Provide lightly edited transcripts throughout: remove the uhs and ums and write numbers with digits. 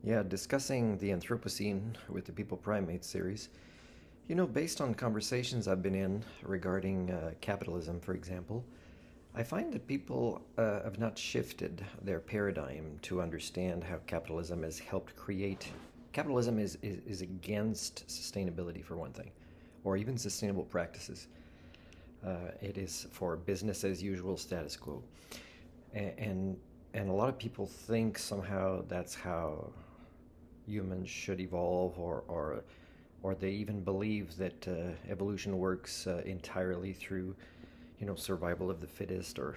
Yeah, discussing the Anthropocene with the People Primates series. Based on conversations I've been in regarding capitalism, for example, I find that people have not shifted their paradigm to understand how capitalism has helped create. Capitalism is against sustainability, for one thing, or even sustainable practices. It is for business as usual status quo. And, and a lot of people think somehow that's how humans should evolve, or they even believe that evolution works entirely through survival of the fittest, or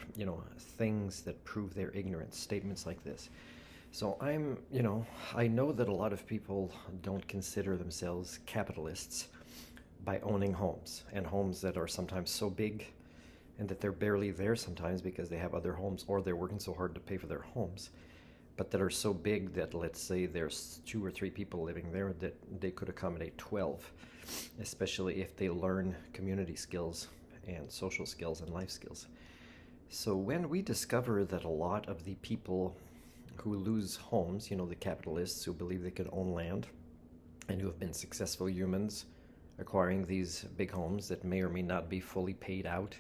things that prove their ignorance, statements like this. So I know that a lot of people don't consider themselves capitalists by owning homes, and homes that are sometimes so big and that they're barely there sometimes because they have other homes, or they're working so hard to pay for their homes, but that are so big that, let's say there's 2 or 3 people living there, that they could accommodate 12, especially if they learn community skills and social skills and life skills. So when we discover that a lot of the people who lose homes, the capitalists who believe they can own land and who have been successful humans acquiring these big homes that may or may not be fully paid out,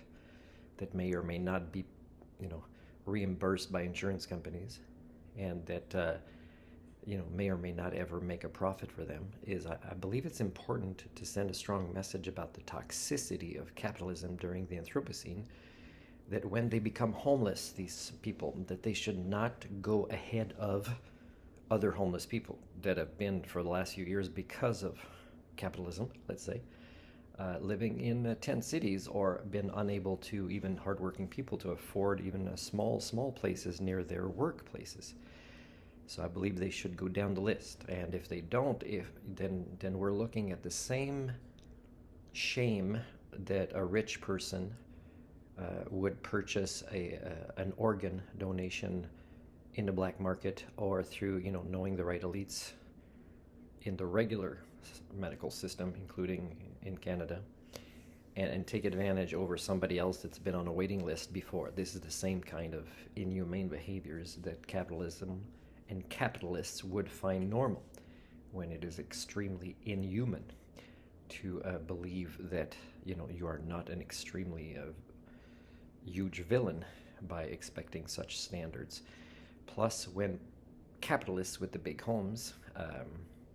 that may or may not be, reimbursed by insurance companies, and that may or may not ever make a profit for them, is I believe it's important to send a strong message about the toxicity of capitalism during the Anthropocene, that when they become homeless, these people, that they should not go ahead of other homeless people that have been for the last few years because of capitalism, let's say, living in tent cities, or been unable to, even hardworking people, to afford even small places near their workplaces. So I believe they should go down the list, and if they don't, then we're looking at the same shame that a rich person would purchase an organ donation in the black market, or through knowing the right elites in the regular medical system, including in Canada, and take advantage over somebody else that's been on a waiting list before. This is the same kind of inhumane behaviors that capitalism and capitalists would find normal, when it is extremely inhuman to believe that you are not an extremely huge villain by expecting such standards. Plus, when capitalists with the big homes,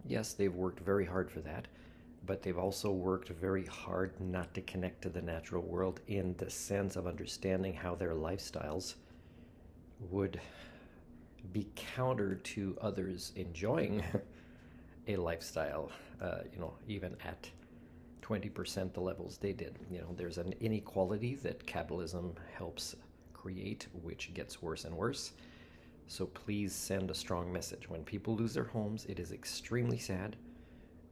yes, they've worked very hard for that, but they've also worked very hard not to connect to the natural world, in the sense of understanding how their lifestyles would be counter to others enjoying a lifestyle, even at 20% the levels they did. There's an inequality that capitalism helps create, which gets worse and worse. So please send a strong message. When people lose their homes, it is extremely sad,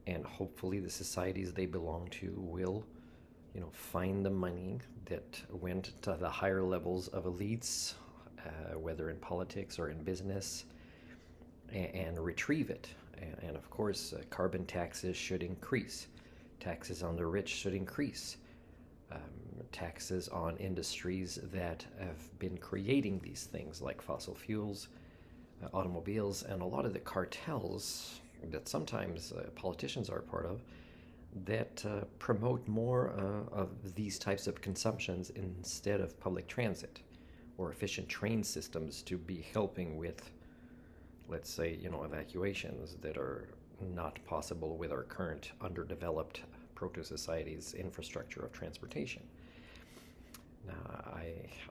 and hopefully the societies they belong to will, find the money that went to the higher levels of elites, whether in politics or in business, and retrieve it. And of course, carbon taxes should increase. Taxes on the rich should increase. Taxes on industries that have been creating these things, like fossil fuels, automobiles, and a lot of the cartels that sometimes politicians are a part of, that promote more of these types of consumptions instead of public transit or efficient train systems to be helping with, let's say, evacuations that are not possible with our current underdeveloped proto-society's infrastructure of transportation. Now,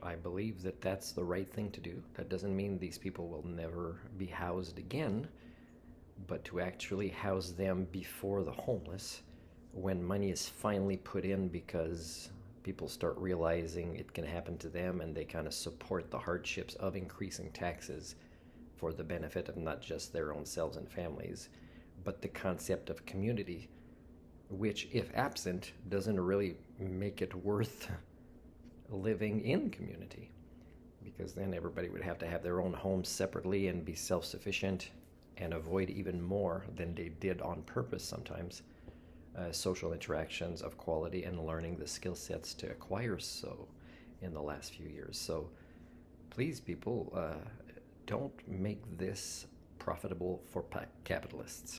I believe that that's the right thing to do. That doesn't mean these people will never be housed again, but to actually house them before the homeless, when money is finally put in, because people start realizing it can happen to them, and they kind of support the hardships of increasing taxes for the benefit of not just their own selves and families, but the concept of community, which, if absent, doesn't really make it worth living in community, because then everybody would have to have their own homes separately and be self-sufficient, and avoid even more than they did on purpose sometimes social interactions of quality, and learning the skill sets to acquire so in the last few years. So please, people, don't make this profitable for capitalists.